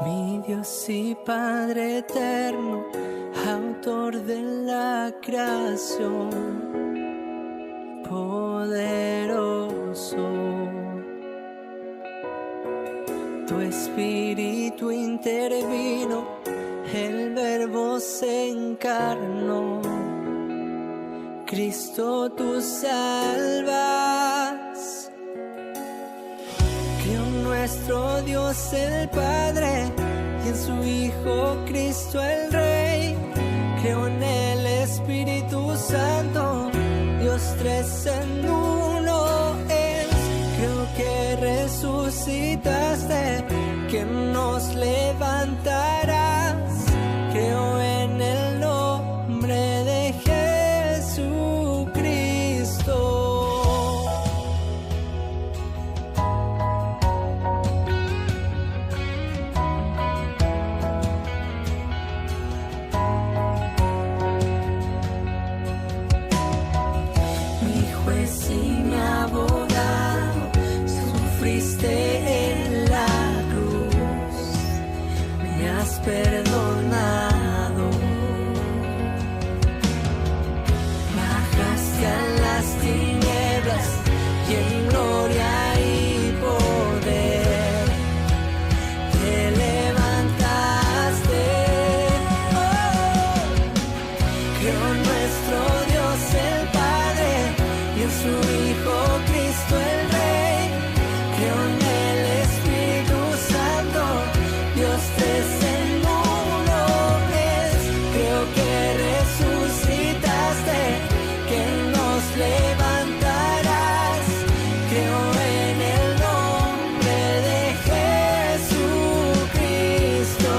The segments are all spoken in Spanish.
Mi Dios y Padre eterno, autor de la creación, poderoso. Tu espíritu intervino, el Verbo se encarnó. Cristo, tú salvas. Creo en nuestro Dios el Padre y en su Hijo Cristo el Rey. Creo en el Espíritu Santo, Dios tres en uno es. Creo que resucitaste, que nos levantarás. Creo en el nombre de Jesucristo. Y mi abogado, sufriste en la cruz, me has perdonado, bajaste a las tinieblas y en gloria y poder te levantaste. Creo en nuestro Dios el Padre y en su Hijo Cristo el Rey. Creo en el Espíritu Santo, Dios tres en uno es. Creo que resucitaste, que nos levantarás. Creo en el nombre de Jesucristo.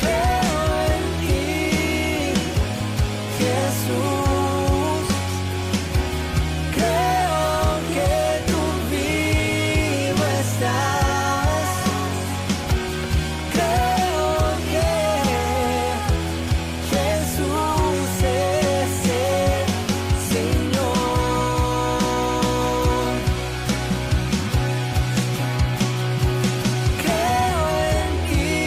Creo en ti, Jesús. Creo que tú vivo estás. Creo que Jesús es el Señor. Creo en ti,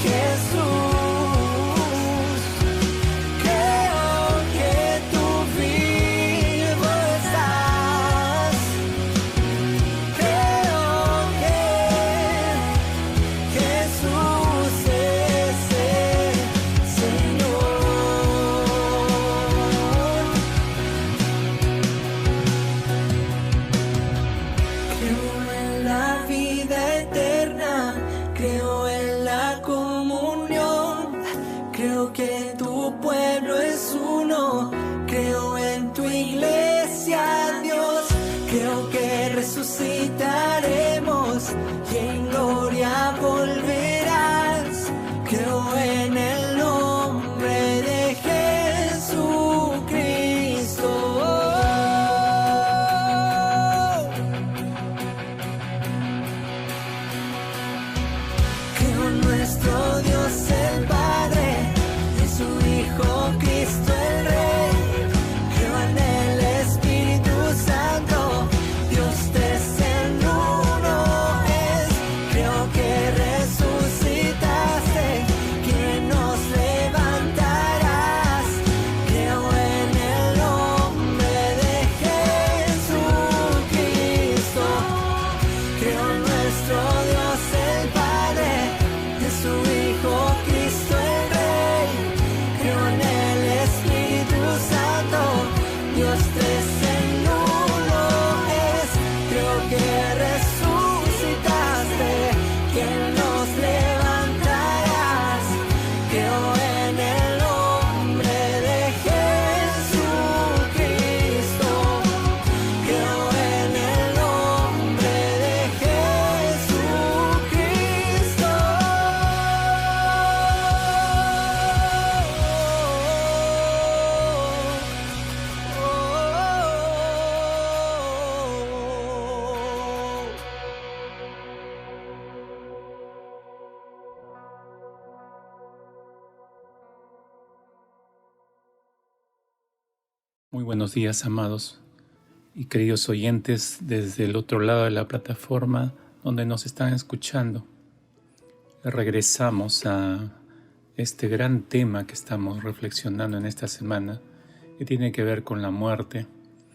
Jesús. Creo que tú vivo estás. Creo que Jesús es el Señor. Creo en la vida eterna, creo en la comunión, creo que tu pueblo es uno, creo en tu iglesia, Dios, creo que resucitaremos y en gloria volverás. Creo en el nombre de Jesucristo. Creo en nuestro Dios el Padre, en su Hijo Cristo el Rey. Creo en el Espíritu Santo, Dios tres en uno es. Creo que resucitaste, que nos levantarás. Creo en el nombre de Jesucristo. Creo en nuestro Dios el Padre, en su Hijo Cristo el Rey. Creo en el Espíritu Santo, Dios tres en uno es. Creo que resucitaste, que nos levantarás. Creo en el nombre de Jesucristo. Creo en el nombre de Jesucristo. Muy buenos días, amados. y queridos oyentes desde el otro lado de la plataforma donde nos están escuchando. Regresamos a este gran tema que estamos reflexionando en esta semana, que tiene que ver con la muerte.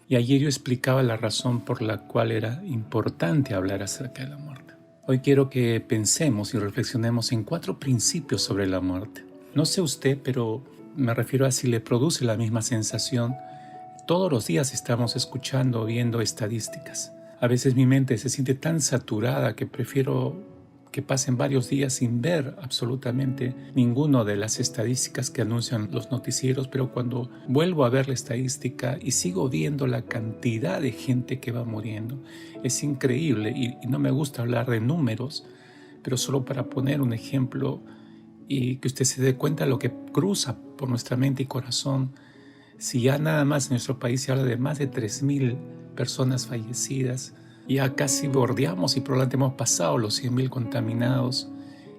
Y ayer yo explicaba la razón por la cual era importante hablar acerca de la muerte. Hoy quiero que pensemos y reflexionemos en 4 principios sobre la muerte. No sé usted, pero me refiero a si le produce la misma sensación. Todos los días estamos escuchando o viendo estadísticas. A veces mi mente se siente tan saturada que prefiero que pasen varios días sin ver absolutamente ninguna de las estadísticas que anuncian los noticieros, pero cuando vuelvo a ver la estadística y sigo viendo la cantidad de gente que va muriendo, es increíble y no me gusta hablar de números, pero solo para poner un ejemplo y que usted se dé cuenta de lo que cruza por nuestra mente y corazón. Si ya nada más en nuestro país se habla de más de 3,000 personas fallecidas, ya casi bordeamos y probablemente hemos pasado los 100,000 contaminados,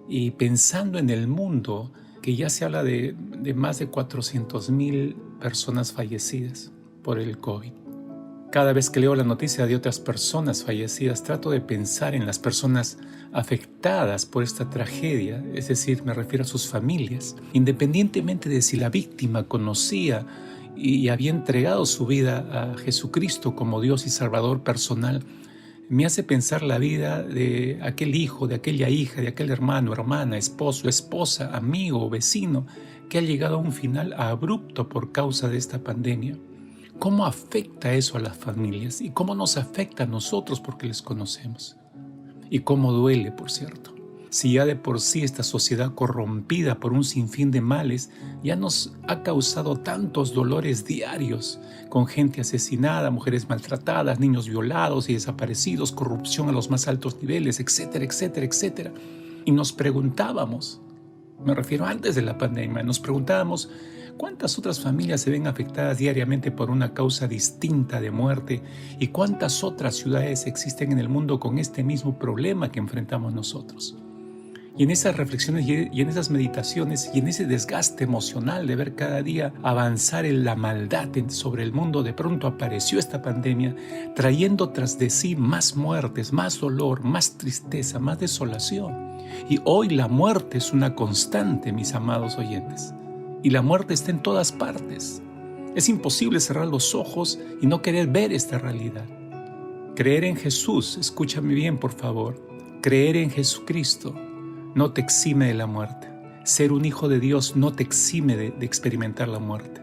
y pensando en el mundo que ya se habla de más de 400,000 personas fallecidas por el COVID. Cada vez que leo la noticia de otras personas fallecidas, trato de pensar en las personas afectadas por esta tragedia, es decir, me refiero a sus familias, independientemente de si la víctima conocía y había entregado su vida a Jesucristo como Dios y Salvador personal. Me hace pensar la vida de aquel hijo, de aquella hija, de aquel hermano, hermana, esposo, esposa, amigo o vecino que ha llegado a un final abrupto por causa de esta pandemia. ¿Cómo afecta eso a las familias? ¿Y cómo nos afecta a nosotros porque les conocemos? Y cómo duele, por cierto. Si ya de por sí esta sociedad corrompida por un sinfín de males ya nos ha causado tantos dolores diarios, con gente asesinada, mujeres maltratadas, niños violados y desaparecidos, corrupción a los más altos niveles, etcétera, etcétera, etcétera. Y nos preguntábamos, me refiero antes de la pandemia, nos preguntábamos cuántas otras familias se ven afectadas diariamente por una causa distinta de muerte y cuántas otras ciudades existen en el mundo con este mismo problema que enfrentamos nosotros. Y en esas reflexiones y en esas meditaciones y en ese desgaste emocional de ver cada día avanzar en la maldad sobre el mundo, de pronto apareció esta pandemia trayendo tras de sí más muertes, más dolor, más tristeza, más desolación. Y hoy la muerte es una constante, mis amados oyentes. Y la muerte está en todas partes. Es imposible cerrar los ojos y no querer ver esta realidad. Creer en Jesús, escúchame bien por favor, creer en Jesucristo no te exime de la muerte. Ser un hijo de Dios no te exime de experimentar la muerte.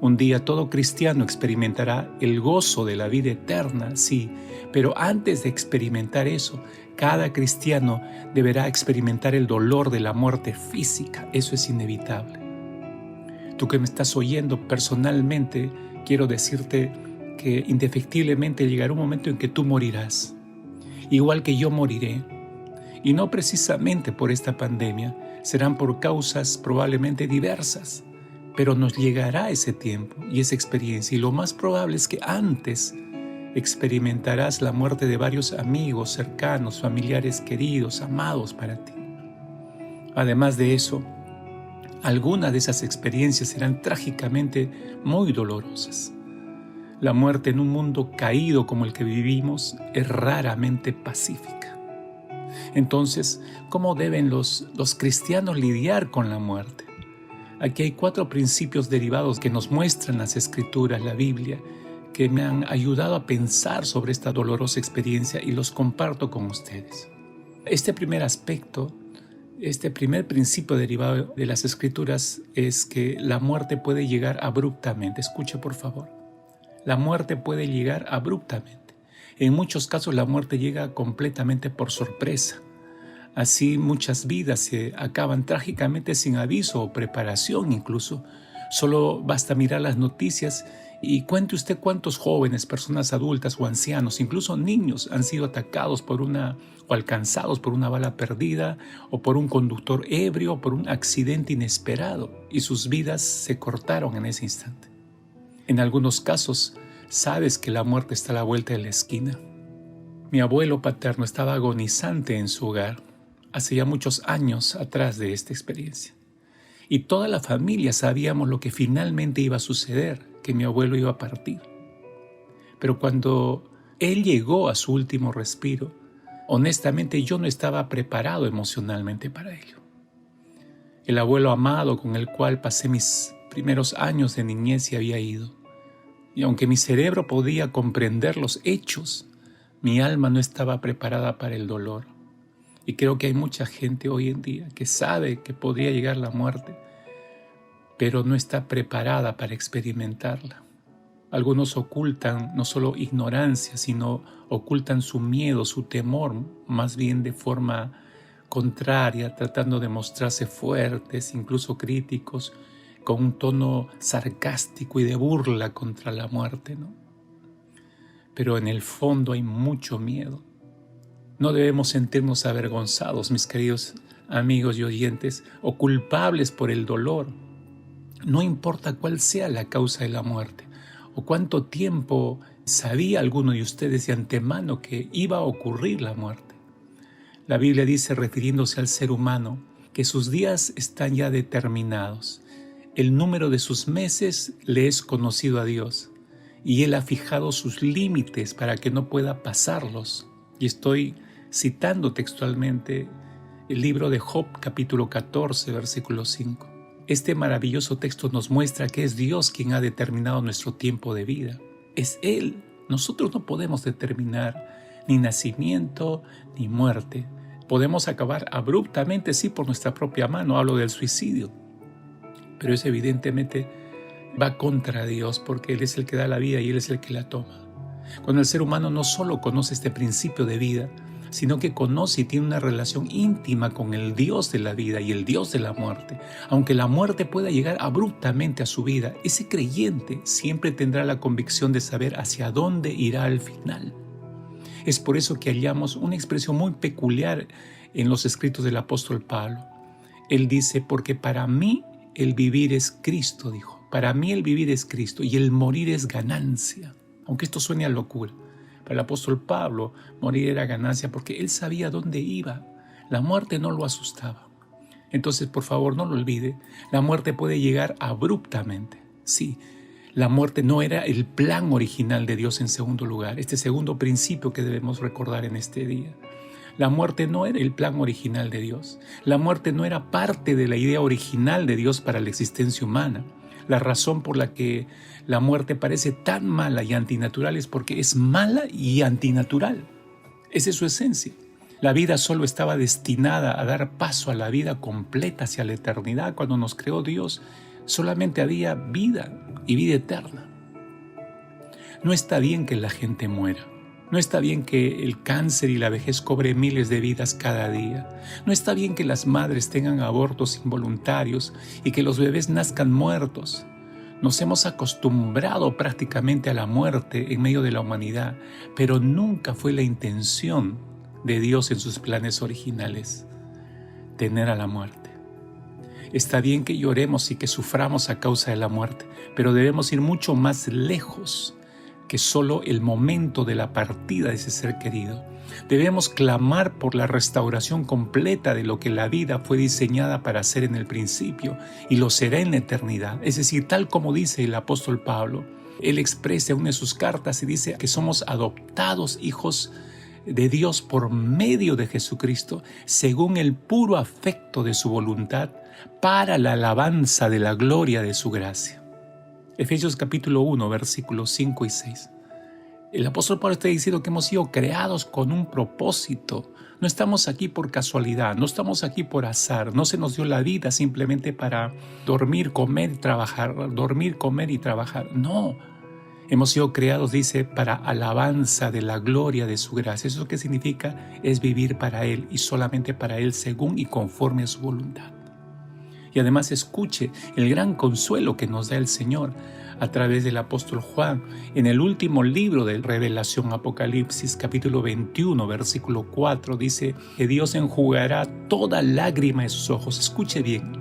Un día todo cristiano experimentará el gozo de la vida eterna, sí, pero antes de experimentar eso, cada cristiano deberá experimentar el dolor de la muerte física. Eso es inevitable. Tú que me estás oyendo personalmente, quiero decirte que indefectiblemente llegará un momento en que tú morirás, igual que yo moriré. Y no precisamente por esta pandemia, serán por causas probablemente diversas, pero nos llegará ese tiempo y esa experiencia, y lo más probable es que antes experimentarás la muerte de varios amigos cercanos, familiares queridos, amados para ti. Además de eso, algunas de esas experiencias serán trágicamente muy dolorosas. La muerte en un mundo caído como el que vivimos es raramente pacífica. Entonces, ¿cómo deben los cristianos lidiar con la muerte? Aquí hay 4 principios derivados que nos muestran las Escrituras, la Biblia, que me han ayudado a pensar sobre esta dolorosa experiencia y los comparto con ustedes. Este primer aspecto, este primer principio derivado de las Escrituras es que la muerte puede llegar abruptamente. Escuche por favor. La muerte puede llegar abruptamente. En muchos casos la muerte llega completamente por sorpresa. Así muchas vidas se acaban trágicamente sin aviso o preparación incluso. Solo basta mirar las noticias y cuente usted cuántos jóvenes, personas adultas o ancianos, incluso niños, han sido atacados o alcanzados por una bala perdida o por un conductor ebrio o por un accidente inesperado y sus vidas se cortaron en ese instante. En algunos casos, sabes que la muerte está a la vuelta de la esquina. Mi abuelo paterno estaba agonizante en su hogar hace ya muchos años atrás de esta experiencia. Y toda la familia sabíamos lo que finalmente iba a suceder, que mi abuelo iba a partir. Pero cuando él llegó a su último respiro, honestamente yo no estaba preparado emocionalmente para ello. El abuelo amado con el cual pasé mis primeros años de niñez se había ido. Y aunque mi cerebro podía comprender los hechos, mi alma no estaba preparada para el dolor. Y creo que hay mucha gente hoy en día que sabe que podría llegar la muerte, pero no está preparada para experimentarla. Algunos ocultan no solo ignorancia, sino ocultan su miedo, su temor, más bien de forma contraria, tratando de mostrarse fuertes, incluso críticos, con un tono sarcástico y de burla contra la muerte, ¿no? Pero en el fondo hay mucho miedo. No debemos sentirnos avergonzados, mis queridos amigos y oyentes, o culpables por el dolor. No importa cuál sea la causa de la muerte, o cuánto tiempo sabía alguno de ustedes de antemano que iba a ocurrir la muerte. La Biblia dice, refiriéndose al ser humano, que sus días están ya determinados. El número de sus meses le es conocido a Dios, y Él ha fijado sus límites para que no pueda pasarlos. Y estoy citando textualmente el libro de Job, capítulo 14, versículo 5. Este maravilloso texto nos muestra que es Dios quien ha determinado nuestro tiempo de vida. Es Él. Nosotros no podemos determinar ni nacimiento ni muerte. Podemos acabar abruptamente, sí, por nuestra propia mano. Hablo del suicidio. Pero eso evidentemente va contra Dios, porque Él es el que da la vida y Él es el que la toma. Cuando el ser humano no solo conoce este principio de vida, sino que conoce y tiene una relación íntima con el Dios de la vida y el Dios de la muerte. Aunque la muerte pueda llegar abruptamente a su vida, ese creyente siempre tendrá la convicción de saber hacia dónde irá al final. Es por eso que hallamos una expresión muy peculiar en los escritos del apóstol Pablo. Él dice, porque para mí el vivir es Cristo, dijo. Para mí el vivir es Cristo y el morir es ganancia. Aunque esto suene a locura. Para el apóstol Pablo, morir era ganancia porque él sabía dónde iba. La muerte no lo asustaba. Entonces, por favor, no lo olvide. La muerte puede llegar abruptamente. Sí, la muerte no era el plan original de Dios en segundo lugar. Este segundo principio que debemos recordar en este día. La muerte no era el plan original de Dios. La muerte no era parte de la idea original de Dios para la existencia humana. La razón por la que la muerte parece tan mala y antinatural es porque es mala y antinatural. Esa es su esencia. La vida solo estaba destinada a dar paso a la vida completa hacia la eternidad. Cuando nos creó Dios, solamente había vida y vida eterna. No está bien que la gente muera. No está bien que el cáncer y la vejez cobre miles de vidas cada día. No está bien que las madres tengan abortos involuntarios y que los bebés nazcan muertos. Nos hemos acostumbrado prácticamente a la muerte en medio de la humanidad, pero nunca fue la intención de Dios en sus planes originales tener a la muerte. Está bien que lloremos y que suframos a causa de la muerte, pero debemos ir mucho más lejos que solo el momento de la partida de ese ser querido. Debemos clamar por la restauración completa de lo que la vida fue diseñada para hacer en el principio y lo será en la eternidad. Es decir, tal como dice el apóstol Pablo, él expresa en una de sus cartas y dice que somos adoptados hijos de Dios por medio de Jesucristo, según el puro afecto de su voluntad, para la alabanza de la gloria de su gracia. Efesios capítulo 1, versículos 5 y 6. El apóstol Pablo está diciendo que hemos sido creados con un propósito. No estamos aquí por casualidad, no estamos aquí por azar. No se nos dio la vida simplemente para dormir, comer y trabajar. Dormir, comer y trabajar. No. Hemos sido creados, dice, para alabanza de la gloria de su gracia. ¿Eso qué significa? Es vivir para Él y solamente para Él según y conforme a su voluntad. Y además escuche el gran consuelo que nos da el Señor a través del apóstol Juan en el último libro de Revelación, Apocalipsis, capítulo 21, versículo 4, dice que Dios enjugará toda lágrima de sus ojos. Escuche bien,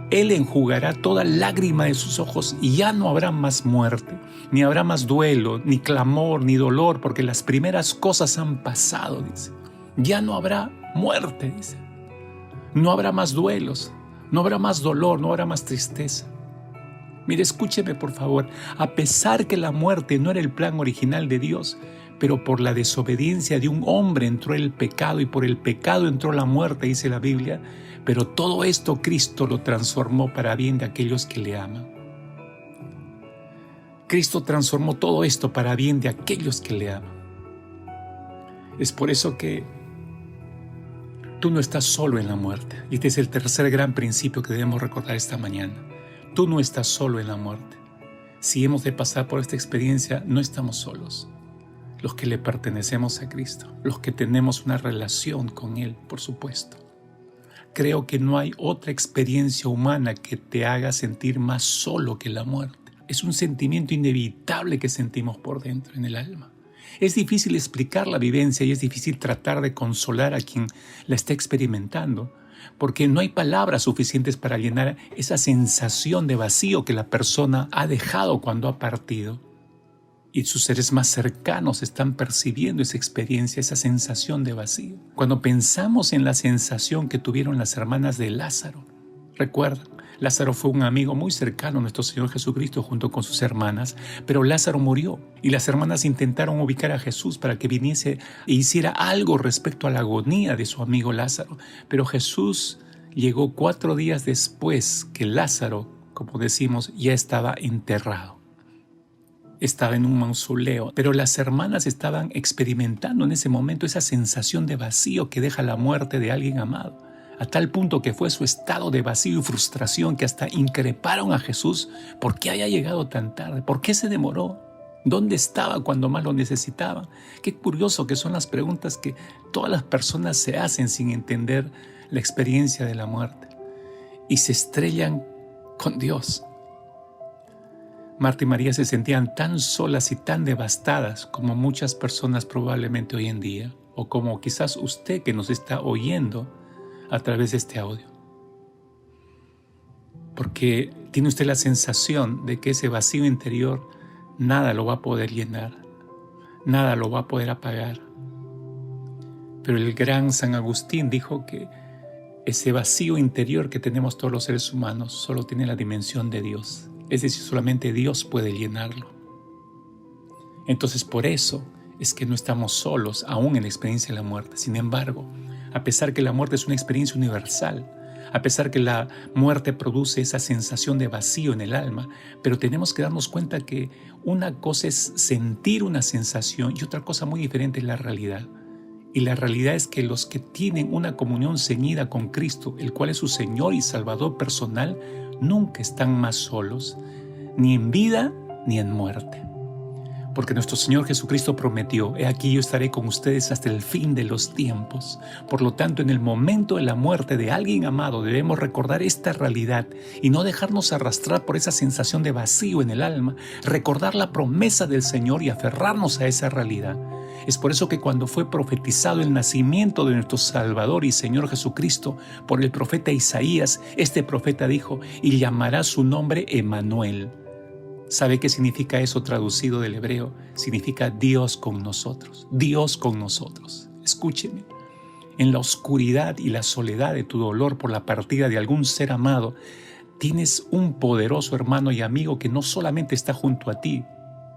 Él enjugará toda lágrima de sus ojos y ya no habrá más muerte, ni habrá más duelo, ni clamor, ni dolor, porque las primeras cosas han pasado, dice. Ya no habrá muerte, dice. No habrá más duelos. No habrá más dolor, no habrá más tristeza. Mire, escúcheme por favor, a pesar que la muerte no era el plan original de Dios, pero por la desobediencia de un hombre entró el pecado y por el pecado entró la muerte, dice la Biblia, pero todo esto Cristo lo transformó para bien de aquellos que le aman. Cristo transformó todo esto para bien de aquellos que le aman. Es por eso que tú no estás solo en la muerte. Y este es el tercer gran principio que debemos recordar esta mañana. Tú no estás solo en la muerte. Si hemos de pasar por esta experiencia, no estamos solos. Los que le pertenecemos a Cristo, los que tenemos una relación con Él, por supuesto. Creo que no hay otra experiencia humana que te haga sentir más solo que la muerte. Es un sentimiento inevitable que sentimos por dentro, en el alma. Es difícil explicar la vivencia y es difícil tratar de consolar a quien la está experimentando, porque no hay palabras suficientes para llenar esa sensación de vacío que la persona ha dejado cuando ha partido. Y sus seres más cercanos están percibiendo esa experiencia, esa sensación de vacío. Cuando pensamos en la sensación que tuvieron las hermanas de Lázaro, recuerda, Lázaro fue un amigo muy cercano a nuestro Señor Jesucristo junto con sus hermanas, pero Lázaro murió y las hermanas intentaron ubicar a Jesús para que viniese e hiciera algo respecto a la agonía de su amigo Lázaro. Pero Jesús llegó 4 días después que Lázaro, como decimos, ya estaba enterrado. Estaba en un mausoleo, pero las hermanas estaban experimentando en ese momento esa sensación de vacío que deja la muerte de alguien amado, a tal punto que fue su estado de vacío y frustración que hasta increparon a Jesús por qué haya llegado tan tarde, por qué se demoró, dónde estaba cuando más lo necesitaban. Qué curioso que son las preguntas que todas las personas se hacen sin entender la experiencia de la muerte y se estrellan con Dios. Marta y María se sentían tan solas y tan devastadas como muchas personas probablemente hoy en día, o como quizás usted que nos está oyendo a través de este audio. Porque tiene usted la sensación de que ese vacío interior nada lo va a poder llenar, nada lo va a poder apagar. Pero el gran San Agustín dijo que ese vacío interior que tenemos todos los seres humanos solo tiene la dimensión de Dios. Es decir, solamente Dios puede llenarlo. Entonces, por eso es que no estamos solos aún en la experiencia de la muerte. Sin embargo, a pesar que la muerte es una experiencia universal, a pesar que la muerte produce esa sensación de vacío en el alma, pero tenemos que darnos cuenta que una cosa es sentir una sensación y otra cosa muy diferente es la realidad. Y la realidad es que los que tienen una comunión ceñida con Cristo, el cual es su Señor y Salvador personal, nunca están más solos, ni en vida ni en muerte. Porque nuestro Señor Jesucristo prometió: he aquí yo estaré con ustedes hasta el fin de los tiempos. Por lo tanto, en el momento de la muerte de alguien amado debemos recordar esta realidad y no dejarnos arrastrar por esa sensación de vacío en el alma, recordar la promesa del Señor y aferrarnos a esa realidad. Es por eso que cuando fue profetizado el nacimiento de nuestro Salvador y Señor Jesucristo por el profeta Isaías, este profeta dijo: y llamará su nombre Emmanuel. ¿Sabe qué significa eso traducido del hebreo? Significa Dios con nosotros. Dios con nosotros. Escúcheme. En la oscuridad y la soledad de tu dolor por la partida de algún ser amado, tienes un poderoso hermano y amigo que no solamente está junto a ti,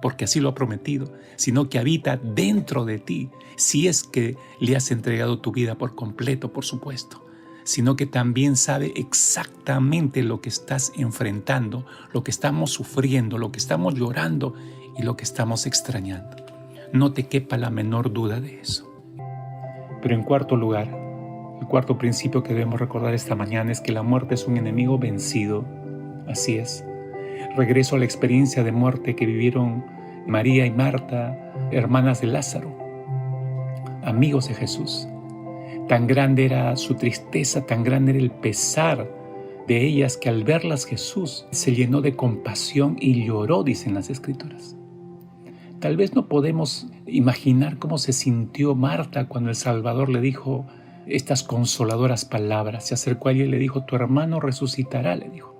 porque así lo ha prometido, sino que habita dentro de ti, si es que le has entregado tu vida por completo, por supuesto, sino que también sabe exactamente lo que estás enfrentando, lo que estamos sufriendo, lo que estamos llorando y lo que estamos extrañando. No te quepa la menor duda de eso. Pero en cuarto lugar, el cuarto principio que debemos recordar esta mañana es que la muerte es un enemigo vencido. Así es. Regreso a la experiencia de muerte que vivieron María y Marta, hermanas de Lázaro, amigos de Jesús. Tan grande era su tristeza, tan grande era el pesar de ellas que al verlas Jesús se llenó de compasión y lloró, dicen las Escrituras. Tal vez no podemos imaginar cómo se sintió Marta cuando el Salvador le dijo estas consoladoras palabras. Se acercó a ella y le dijo: tu hermano resucitará, le dijo.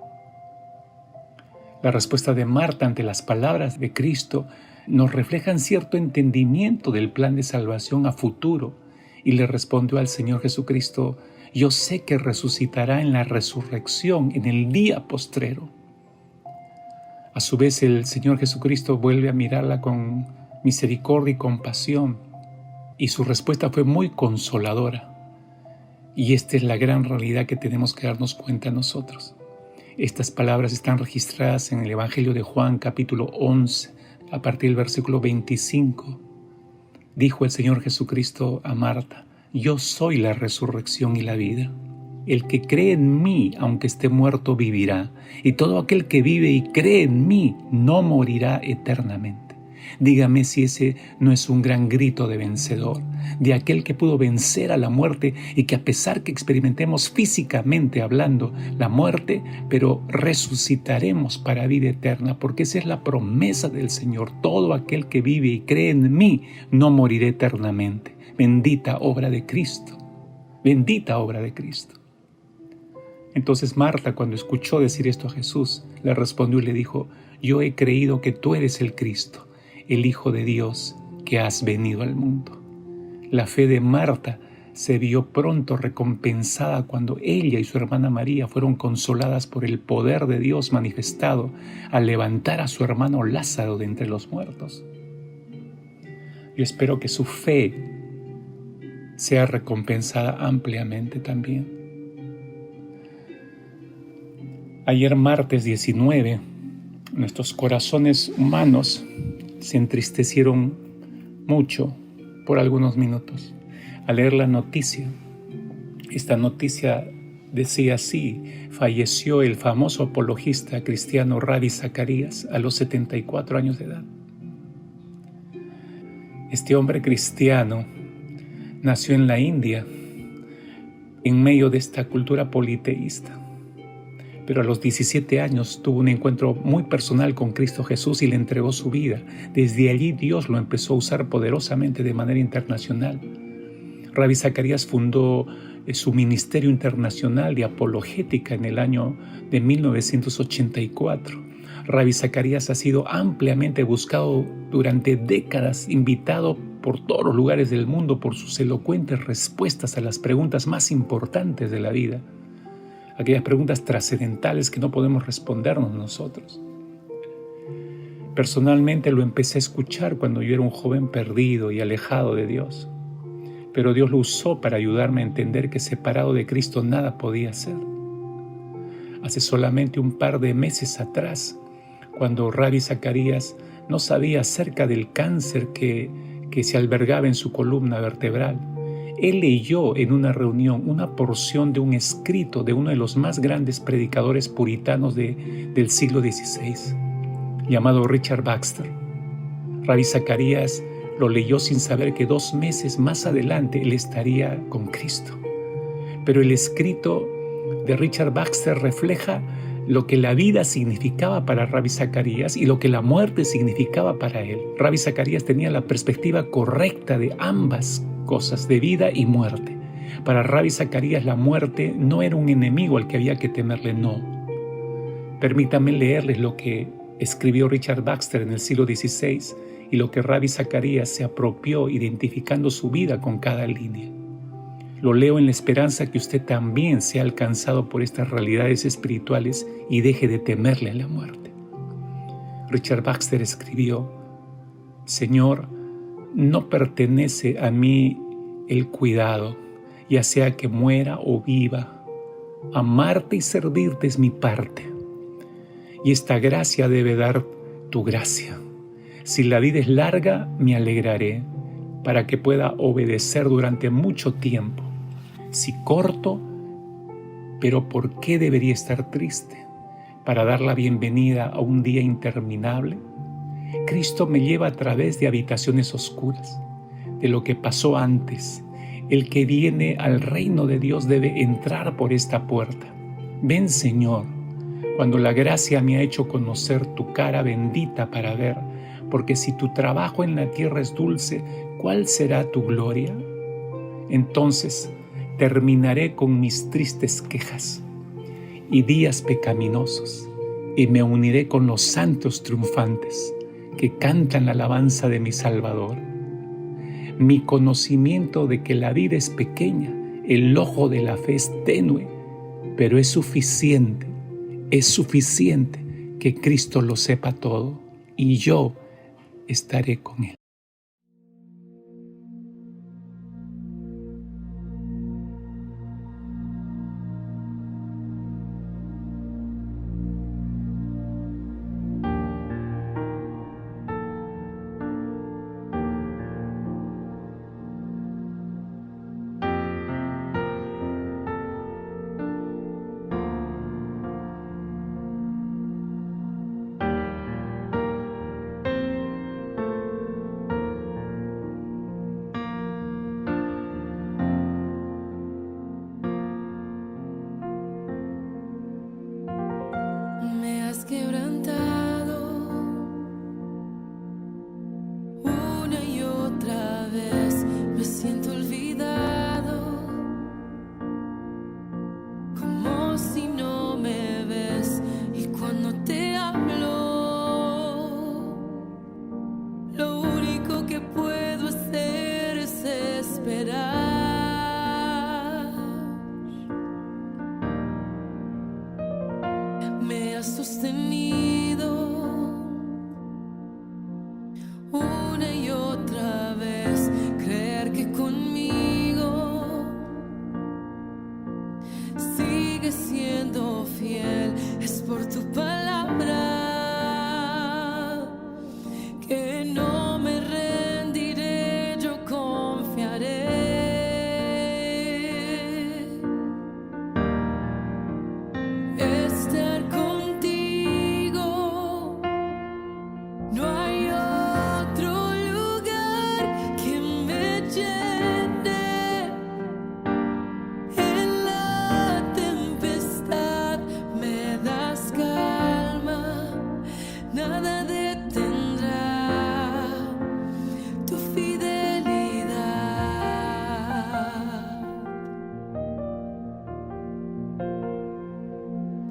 La respuesta de Marta ante las palabras de Cristo nos reflejan cierto entendimiento del plan de salvación a futuro, y le respondió al Señor Jesucristo: yo sé que resucitará en la resurrección, en el día postrero. A su vez, el Señor Jesucristo vuelve a mirarla con misericordia y compasión, y su respuesta fue muy consoladora. Y esta es la gran realidad que tenemos que darnos cuenta nosotros. Estas palabras están registradas en el Evangelio de Juan, capítulo 11, a partir del versículo 25. Dijo el Señor Jesucristo a Marta: yo soy la resurrección y la vida. El que cree en mí, aunque esté muerto, vivirá. Y todo aquel que vive y cree en mí, no morirá eternamente. Dígame si ese no es un gran grito de vencedor, de aquel que pudo vencer a la muerte y que a pesar que experimentemos físicamente hablando la muerte, pero resucitaremos para vida eterna, porque esa es la promesa del Señor. Todo aquel que vive y cree en mí, no morirá eternamente. Bendita obra de Cristo. Bendita obra de Cristo. Entonces Marta, cuando escuchó decir esto a Jesús, le respondió y le dijo: yo he creído que tú eres el Cristo, el Hijo de Dios, que has venido al mundo. La fe de Marta se vio pronto recompensada cuando ella y su hermana María fueron consoladas por el poder de Dios manifestado al levantar a su hermano Lázaro de entre los muertos. Yo espero que su fe sea recompensada ampliamente también. Ayer martes 19, nuestros corazones humanos se entristecieron mucho por algunos minutos al leer la noticia. Esta noticia decía así: falleció el famoso apologista cristiano Ravi Zacharias a los 74 años de edad. Este hombre cristiano nació en la India, en medio de esta cultura politeísta. Pero a los 17 años tuvo un encuentro muy personal con Cristo Jesús y le entregó su vida. Desde allí Dios lo empezó a usar poderosamente de manera internacional. Ravi Zacharias fundó su ministerio internacional de apologética en el año de 1984. Ravi Zacharias ha sido ampliamente buscado durante décadas, invitado por todos los lugares del mundo por sus elocuentes respuestas a las preguntas más importantes de la vida. Aquellas preguntas trascendentales que no podemos respondernos nosotros. Personalmente lo empecé a escuchar cuando yo era un joven perdido y alejado de Dios. Pero Dios lo usó para ayudarme a entender que separado de Cristo nada podía hacer. Hace solamente un par de meses atrás, cuando Ravi Zacharias no sabía acerca del cáncer que se albergaba en su columna vertebral, él leyó en una reunión una porción de un escrito de uno de los más grandes predicadores puritanos del siglo XVI, llamado Richard Baxter. Ravi Zacharias lo leyó sin saber que 2 meses más adelante él estaría con Cristo. Pero el escrito de Richard Baxter refleja lo que la vida significaba para Ravi Zacharias y lo que la muerte significaba para él. Ravi Zacharias tenía la perspectiva correcta de ambas cosas, de vida y muerte. Para Ravi Zacharias la muerte no era un enemigo al que había que temerle, no. Permítanme leerles lo que escribió Richard Baxter en el siglo XVI y lo que Ravi Zacharias se apropió identificando su vida con cada línea. Lo leo en la esperanza que usted también sea alcanzado por estas realidades espirituales y deje de temerle a la muerte. Richard Baxter escribió: Señor, no pertenece a mí el cuidado, ya sea que muera o viva. Amarte y servirte es mi parte. Y esta gracia debe dar tu gracia. Si la vida es larga, me alegraré, para que pueda obedecer durante mucho tiempo. Si corto, pero ¿por qué debería estar triste? ¿Para dar la bienvenida a un día interminable? Cristo me lleva a través de habitaciones oscuras, de lo que pasó antes. El que viene al reino de Dios debe entrar por esta puerta. Ven, Señor, cuando la gracia me ha hecho conocer tu cara bendita para ver, porque si tu trabajo en la tierra es dulce, ¿cuál será tu gloria? Entonces terminaré con mis tristes quejas y días pecaminosos, y me uniré con los santos triunfantes que cantan la alabanza de mi Salvador. Mi conocimiento de que la vida es pequeña, el ojo de la fe es tenue, pero es suficiente que Cristo lo sepa todo y yo estaré con él. Me has quebrantado una y otra vez, me siento olvidado, como si no me ves, y cuando te hablo, lo único que puedo hacer es esperar. Me has sostenido una y otra vez, creer que conmigo sigues siendo fiel, es por tu palabra que no me rendiré, yo confiaré. Estar contigo, no hay otro lugar que me llene. En la tempestad me das calma, nada detendrá tu fidelidad.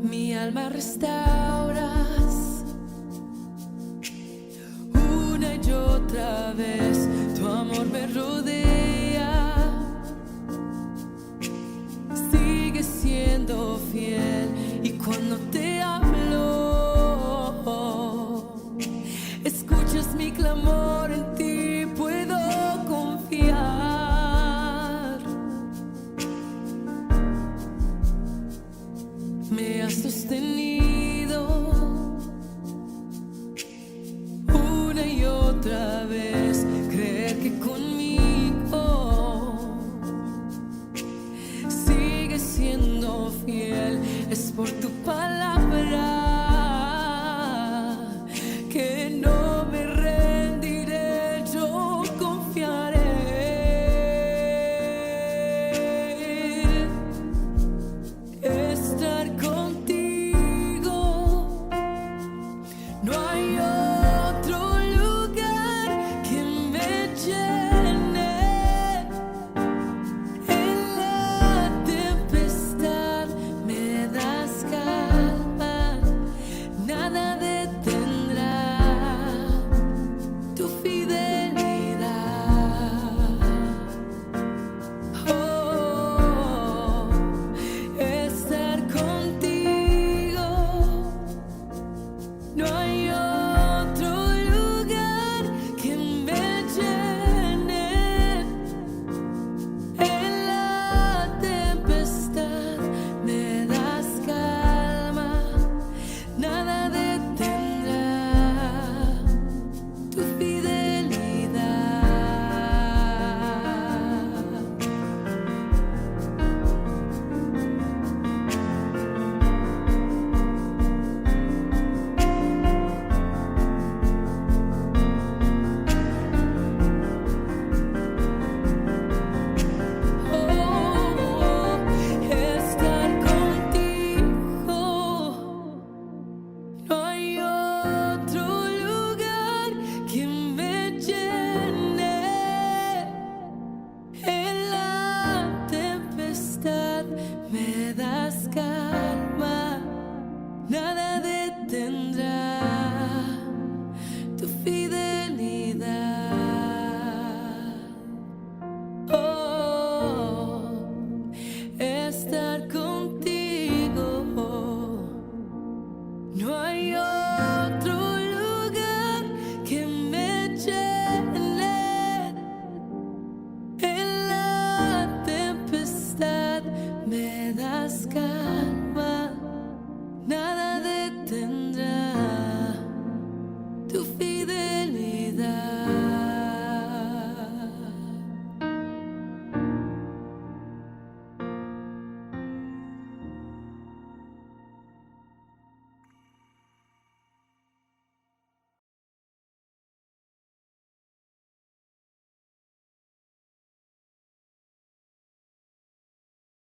Mi alma restauras una y otra vez, tu amor me rodea, sigue siendo fiel, y cuando te hablo, escuchas mi clamor, en ti puedo confiar. Me has sostenido una y otra vez, creer que conmigo sigues siendo fiel, es por tu palabra que no me rendiré, yo confiaré. Estar contigo, no hay otro lugar que me llene. En la tempestad me das calma, nada detendrá tu fidelidad. Oh, estar contigo, no hay otro lugar que me llene. En la tempestad me das calma, nada detendrá tu fidelidad. Estar contigo, no hay otro lugar que me llene. En la tempestad me das calma.